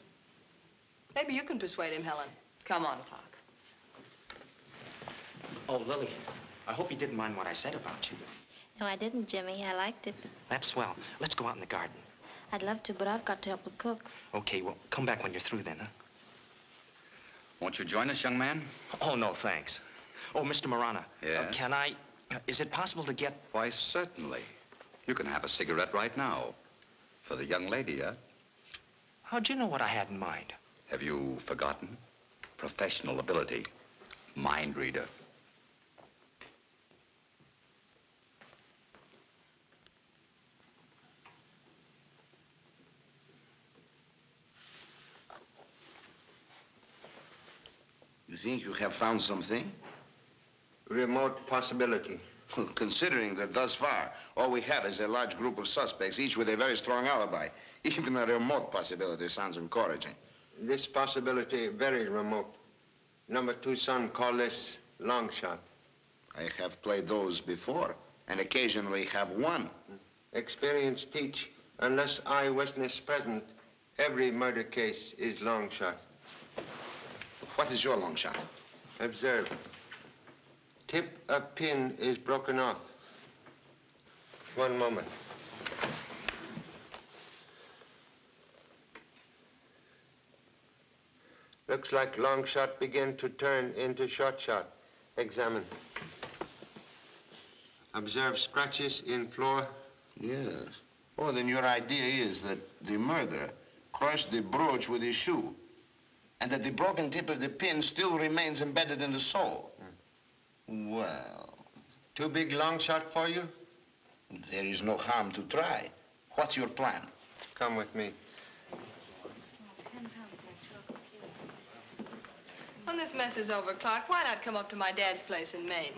Maybe you can persuade him, Helen. Come on, Clark. Oh, Lily, I hope you didn't mind what I said about you. No, I didn't, Jimmy. I liked it. That's swell. Let's go out in the garden. I'd love to, but I've got to help the cook. Okay, well, come back when you're through then, huh? Won't you join us, young man? Oh, no, thanks. Oh, Mr. Marana. Yeah? Can I... is it possible to get... Why, certainly. You can have a cigarette right now. For the young lady, huh? How'd you know what I had in mind? Have you forgotten? Professional ability. Mind reader. You think you have found something? Remote possibility. Well, considering that thus far, all we have is a large group of suspects, each with a very strong alibi. Even a remote possibility sounds encouraging. This possibility very remote. Number 2 son call this long shot. I have played those before, and occasionally have won. Experience teach, unless eyewitness present, every murder case is long shot. What is your long shot? Observe. Tip of pin is broken off. One moment. Looks like long shot begin to turn into short shot. Examine. Observe scratches in floor. Yes. Oh, then your idea is that the murderer crushed the brooch with his shoe, and that the broken tip of the pin still remains embedded in the sole. Well... Too big long shot for you? There is no harm to try. What's your plan? Come with me. When this mess is over, Clark, why not come up to my dad's place in Maine?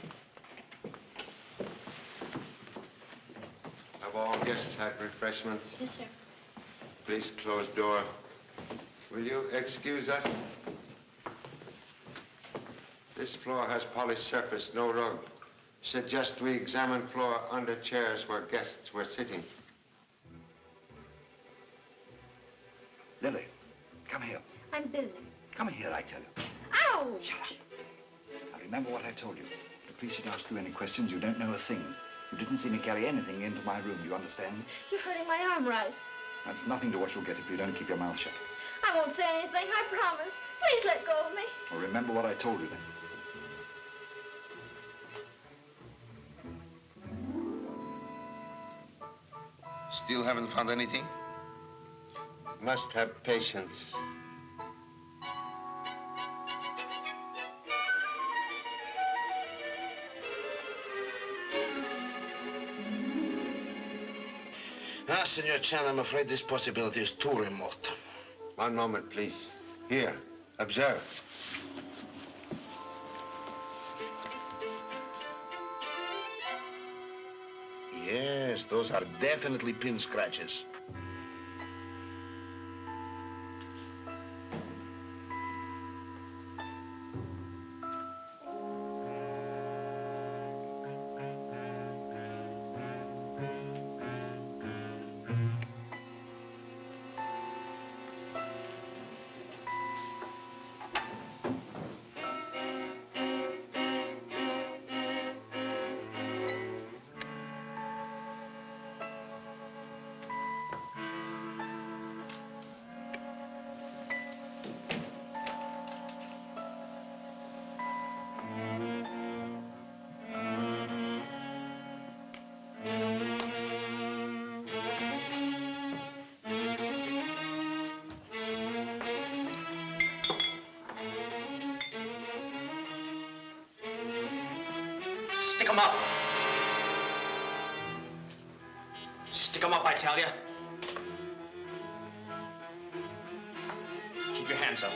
Have all guests had refreshments? Yes, sir. Please close door. Will you excuse us? This floor has polished surface, no rug. Suggest we examine floor under chairs where guests were sitting. Lily, come here. I'm busy. Come here, I tell you. Ow! Shut up. Now remember what I told you. The police should ask you any questions, you don't know a thing. You didn't see me carry anything into my room, do you understand? You're hurting my arm, Rice. That's nothing to what you'll get if you don't keep your mouth shut. I won't say anything, I promise. Please let go of me. Well, remember what I told you then. Still haven't found anything? Must have patience. Ah, Senor Chan, I'm afraid this possibility is too remote. One moment, please. Here, observe. Yes, those are definitely pin scratches. them up. Stick them up, I tell you. Keep your hands up.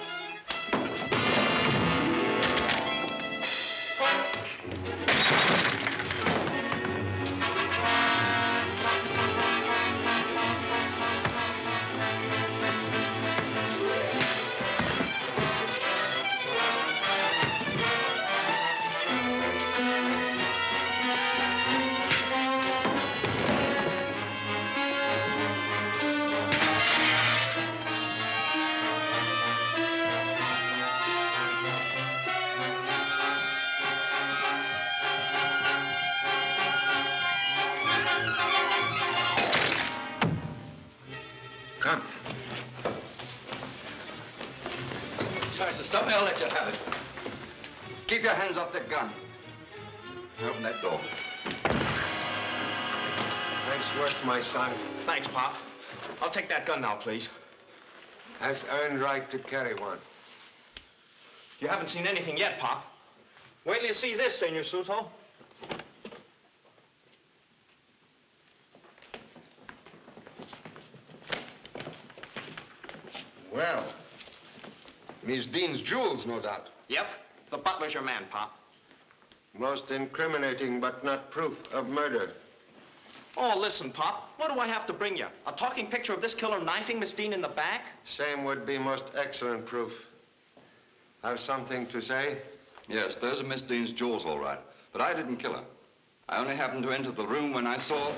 Come. Sorry, sir, stop me. I'll let you have it. Keep your hands off the gun. Open that door. Nice work, my son. Thanks, Pop. I'll take that gun now, please. Has earned right to carry one. You haven't seen anything yet, Pop. Wait till you see this, Senor Suto. Well, Miss Dean's jewels, no doubt. Yep. The butler's your man, Pop. Most incriminating, but not proof of murder. Oh, listen, Pop. What do I have to bring you? A talking picture of this killer knifing Miss Dean in the back? Same would be most excellent proof. Have something to say? Yes, those are Miss Dean's jewels, all right. But I didn't kill her. I only happened to enter the room when I saw...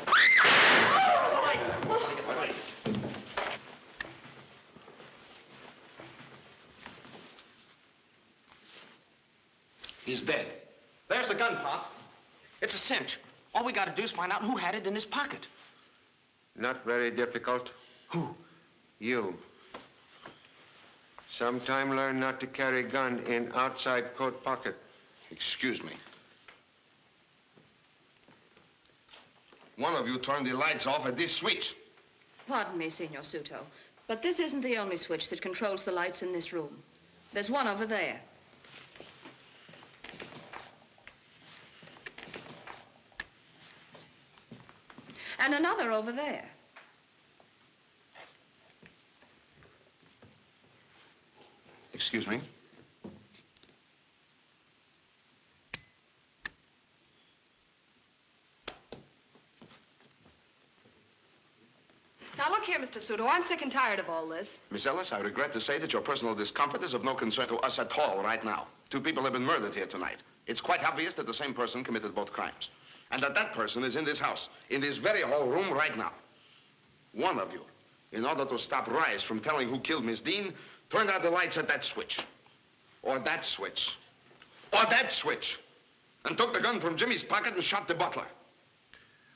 He's dead. There's the gun, Pop. It's a cinch. All we gotta do is find out who had it in his pocket. Not very difficult. Who? You. Sometime learn not to carry gun in outside coat pocket. Excuse me. One of you turned the lights off at this switch. Pardon me, Senor Suto, but this isn't the only switch that controls the lights in this room. There's one over there. And another over there. Excuse me? Now, look here, Mr. Suto, I'm sick and tired of all this. Miss Ellis, I regret to say that your personal discomfort is of no concern to us at all right now. 2 people have been murdered here tonight. It's quite obvious that the same person committed both crimes. And that person is in this house, in this very hall room right now. One of you, in order to stop Rice from telling who killed Miss Dean, turned out the lights at that switch. Or that switch. Or that switch. And took the gun from Jimmy's pocket and shot the butler.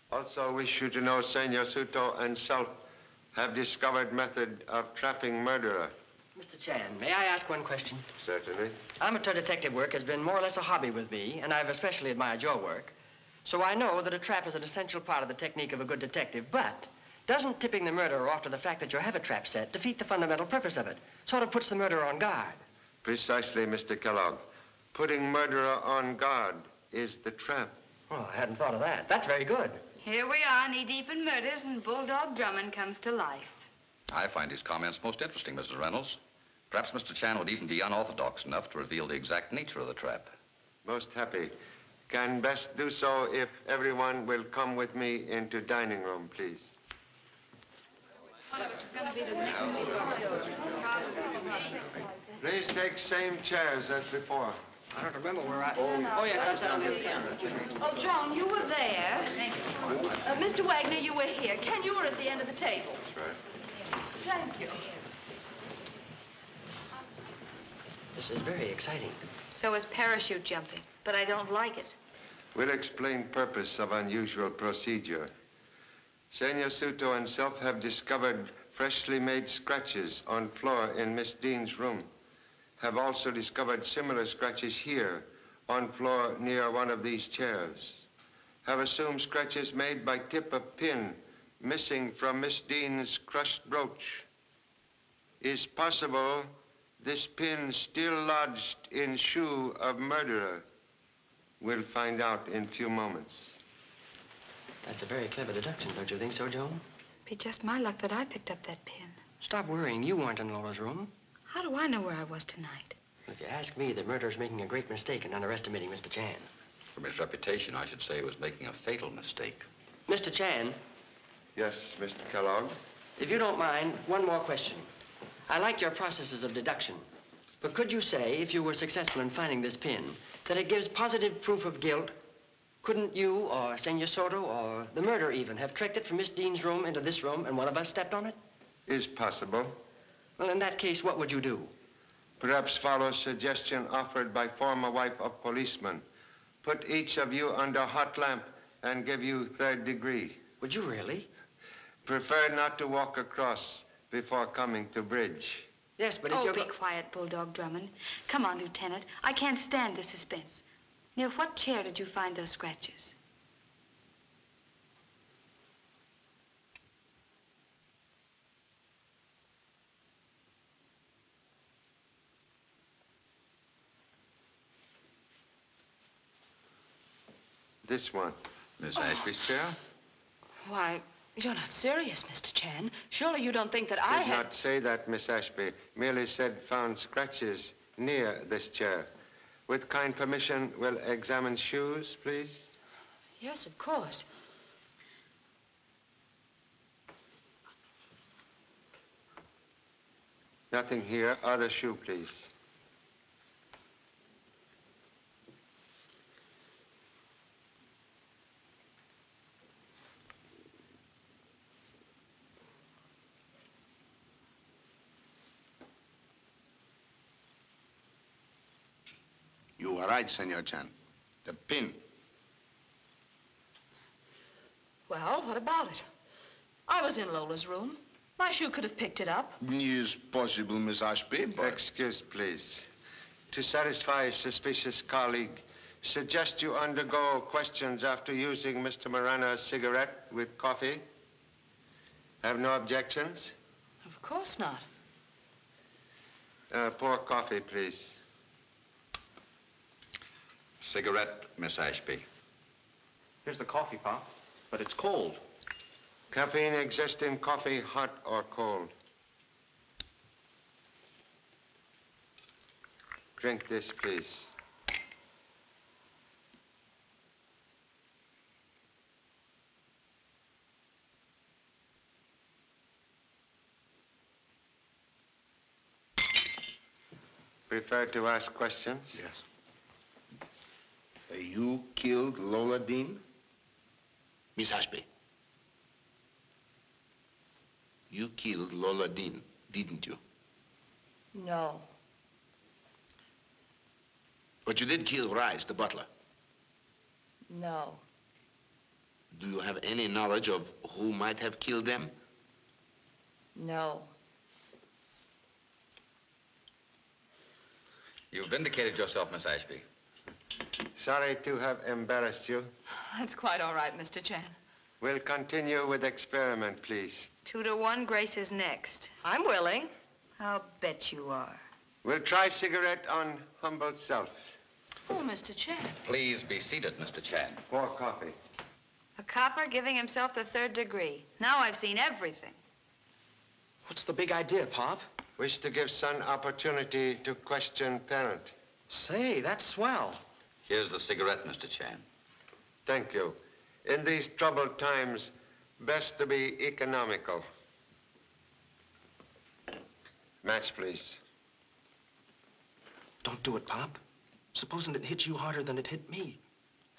Also wish you to know Senor Suto and self have discovered method of trapping murderer. Mr. Chan, may I ask one question? Certainly. Amateur detective work has been more or less a hobby with me, and I've especially admired your work. So I know that a trap is an essential part of the technique of a good detective, but doesn't tipping the murderer off to the fact that you have a trap set defeat the fundamental purpose of it? Sort of puts the murderer on guard. Precisely, Mr. Kellogg. Putting murderer on guard is the trap. Oh, I hadn't thought of that. That's very good. Here we are, knee-deep in murders, and Bulldog Drummond comes to life. I find his comments most interesting, Mrs. Reynolds. Perhaps Mr. Chan would even be unorthodox enough to reveal the exact nature of the trap. Most happy. Can best do so if everyone will come with me into dining room, please. One of us is going to be the next Please take same chairs as before. I don't remember where I... Oh, yes, I sat on the other side. Oh, John, you were there. Mr. Wagner, you were here. Ken, you were at the end of the table. That's right. Thank you. This is very exciting. So is parachute jumping, but I don't like it. We'll explain purpose of unusual procedure. Senor Suto and self have discovered freshly made scratches on floor in Miss Dean's room. Have also discovered similar scratches here on floor near one of these chairs. Have assumed scratches made by tip of pin missing from Miss Dean's crushed brooch. Is possible this pin still lodged in shoe of murderer. We'll find out in a few moments. That's a very clever deduction, don't you think so, Joan? Be just my luck that I picked up that pin. Stop worrying. You weren't in Lola's room. How do I know where I was tonight? If you ask me, the murderer's making a great mistake in underestimating Mr. Chan. From his reputation, I should say he was making a fatal mistake. Mr. Chan. Yes, Mr. Kellogg? If you don't mind, one more question. I like your processes of deduction. But could you say, if you were successful in finding this pin, that it gives positive proof of guilt? Couldn't you, or Senor Soto, or the murderer even, have trekked it from Miss Dean's room into this room and one of us stepped on it? Is possible. Well, in that case, what would you do? Perhaps follow suggestion offered by former wife of policeman. Put each of you under hot lamp and give you third degree. Would you really? Prefer not to walk across before coming to bridge. Yes, but if you're... be quiet, Bulldog Drummond. Come on, Lieutenant. I can't stand the suspense. Near what chair did you find those scratches? This one. Miss Ashby's chair? Why, you're not serious, Mr. Chan. Surely you don't think that I I did not say that, Miss Ashby. Merely said found scratches near this chair. With kind permission, we'll examine shoes, please. Yes, of course. Nothing here. Other shoe, please. You are right, Senor Chan. The pin. Well, what about it? I was in Lola's room. My shoe could have picked it up. Is possible, Miss Ashby, but... Excuse, please. To satisfy a suspicious colleague, suggest you undergo questions after using Mr. Marana's cigarette with coffee. Have no objections? Of course not. Pour coffee, please. Cigarette, Miss Ashby. Here's the coffee, Pop, but it's cold. Caffeine exists in coffee, hot or cold. Drink this, please. Prefer to ask questions? Yes. You killed Lola Dean? Miss Ashby. You killed Lola Dean, didn't you? No. But you did kill Rice, the butler. No. Do you have any knowledge of who might have killed them? No. You've vindicated yourself, Miss Ashby. Sorry to have embarrassed you. That's quite all right, Mr. Chan. We'll continue with experiment, please. 2 to 1, Grace is next. I'm willing. I'll bet you are. We'll try cigarette on humble self. Oh, Mr. Chan. Please be seated, Mr. Chan. Pour coffee. A copper giving himself the third degree. Now I've seen everything. What's the big idea, Pop? Wish to give son opportunity to question parent. Say, that's swell. Here's the cigarette, Mr. Chan. Thank you. In these troubled times, best to be economical. Match, please. Don't do it, Pop. Supposing it hits you harder than it hit me.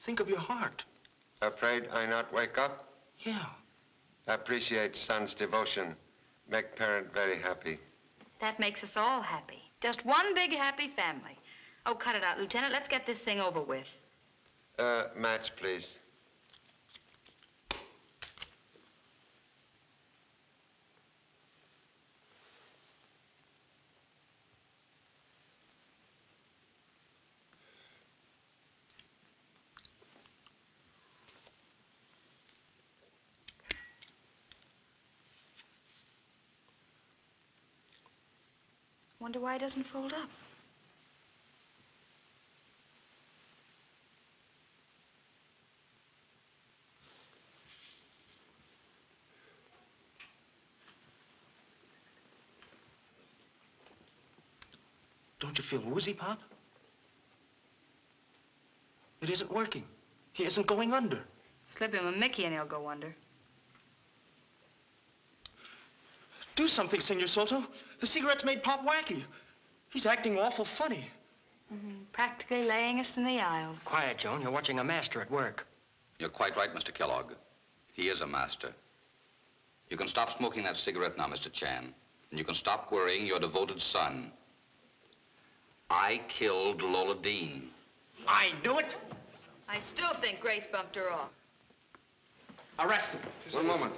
Think of your heart. Afraid I not wake up? Yeah. Appreciate son's devotion. Make parent very happy. That makes us all happy. Just one big happy family. Oh, cut it out, Lieutenant. Let's get this thing over with. Match, please. Wonder why it doesn't fold up. Don't you feel woozy, Pop? It isn't working. He isn't going under. Slip him a Mickey and he'll go under. Do something, Senor Soto. The cigarette's made Pop wacky. He's acting awful funny. Practically laying us in the aisles. Quiet, Joan. You're watching a master at work. You're quite right, Mr. Kellogg. He is a master. You can stop smoking that cigarette now, Mr. Chan. And you can stop worrying your devoted son. I killed Lola Dean. I knew it. I still think Grace bumped her off. Arrest him. One moment.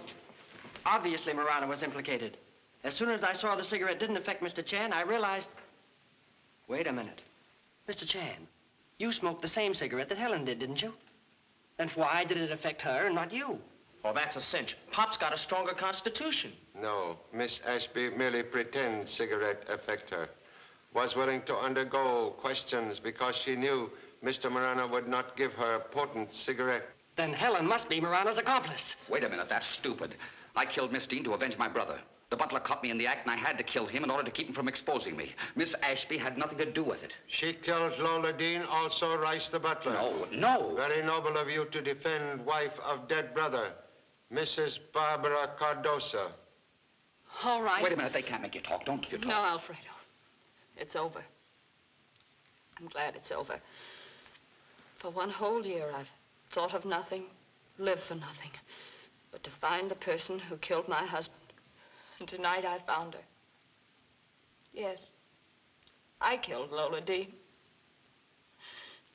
Obviously, Marana was implicated. As soon as I saw the cigarette didn't affect Mr. Chan, I realized... Wait a minute. Mr. Chan, you smoked the same cigarette that Helen did, didn't you? Then why did it affect her and not you? Oh, that's a cinch. Pop's got a stronger constitution. No, Miss Ashby merely pretends cigarette affect her. Was willing to undergo questions because she knew Mr. Marana would not give her a potent cigarette. Then Helen must be Marana's accomplice. Wait a minute, that's stupid. I killed Miss Dean to avenge my brother. The butler caught me in the act, and I had to kill him in order to keep him from exposing me. Miss Ashby had nothing to do with it. She killed Lola Dean, also Rice the butler. No. Very noble of you to defend wife of dead brother, Mrs. Barbara Cardosa. All right. Wait a minute, they can't make you talk. Don't you talk. No, Alfredo. It's over. I'm glad it's over. For one whole year, I've thought of nothing, lived for nothing, but to find the person who killed my husband. And tonight I found her. Yes, I killed Lola Dean.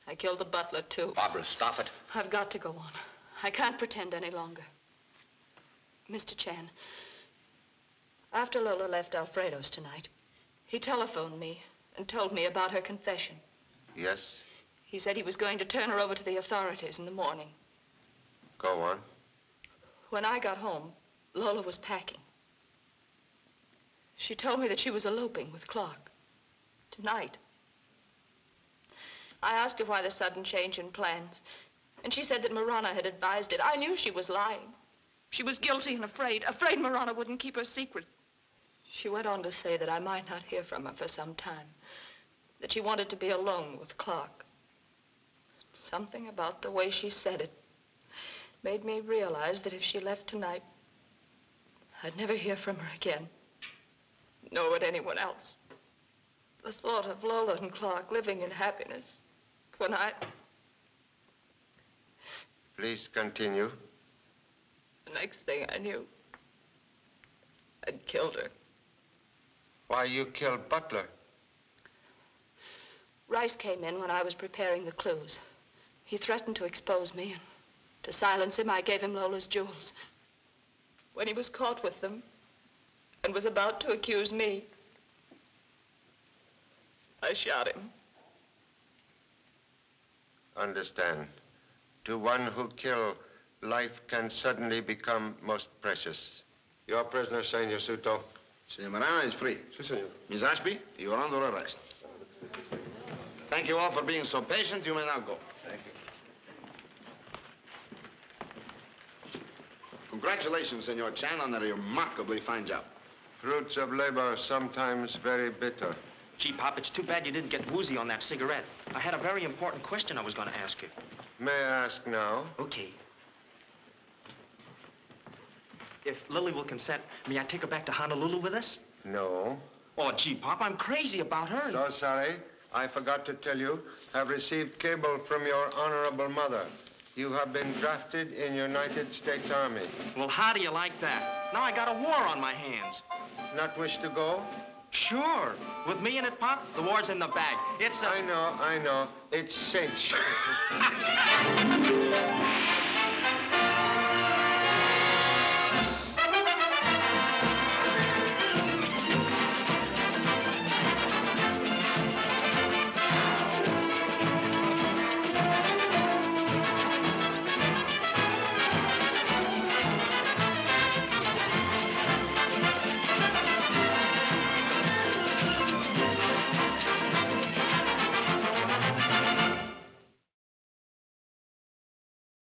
I killed the butler, too. Barbara, stop it. I've got to go on. I can't pretend any longer. Mr. Chan, after Lola left Alfredo's tonight, he telephoned me and told me about her confession. Yes? He said he was going to turn her over to the authorities in the morning. Go on. When I got home, Lola was packing. She told me that she was eloping with Clark. Tonight. I asked her why the sudden change in plans, and she said that Marana had advised it. I knew she was lying. She was guilty and afraid Marana wouldn't keep her secret. She went on to say that I might not hear from her for some time, that she wanted to be alone with Clark. Something about the way she said it made me realize that if she left tonight, I'd never hear from her again, nor would anyone else. The thought of Lola and Clark living in happiness when Please continue. The next thing I knew, I'd killed her. Why you killed Butler? Rice came in when I was preparing the clues. He threatened to expose me, and to silence him, I gave him Lola's jewels. When he was caught with them and was about to accuse me, I shot him. Understand. To one who kill, life can suddenly become most precious. Your prisoner, Senor Suto. Senor Marana is free. Si, senor. Miss Ashby, you are under arrest. Thank you all for being so patient. You may now go. Thank you. Congratulations, Senor Chan, on a remarkably fine job. Fruits of labor sometimes very bitter. Gee, Pop, it's too bad you didn't get woozy on that cigarette. I had a very important question I was going to ask you. May I ask now? Okay. If Lily will consent, may I take her back to Honolulu with us? No. Oh, gee, Pop, I'm crazy about her. So sorry. I forgot to tell you. Have received cable from your honorable mother. You have been drafted in United States Army. Well, how do you like that? Now I got a war on my hands. Not wish to go? Sure. With me in it, Pop, the war's in the bag. It's a... I know. It's cinch.